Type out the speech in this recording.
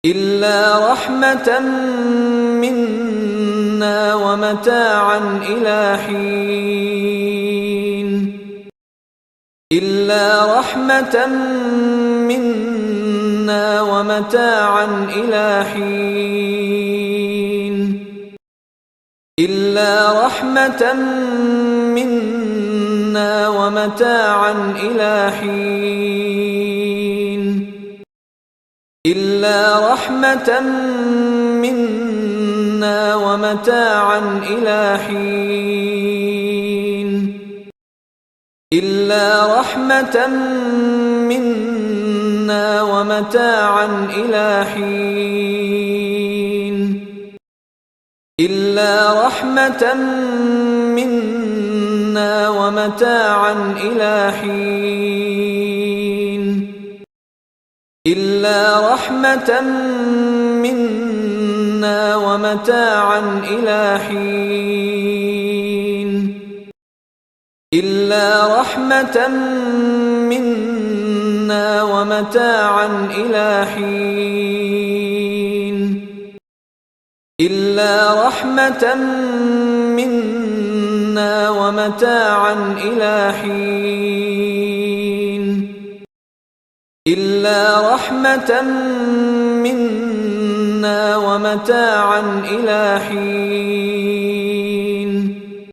إلا رحمة منا ومتاعا إلى حين إلا رحمة منا ومتاعا إلى حين إلا رحمة منا ومتاعا إلى حين إلا رحمة منا ومتاعا إلى حين إلا رحمة منا ومتاعا إلى حين إلا رحمة منا ومتاعا إلى حين إلا رحمة منا ومتاعا إلى حين إلا رحمة منا ومتاعا إلى حين إلا رحمة منا ومتاعا إلى حين إلا رحمة منا ومتاعا إلى حين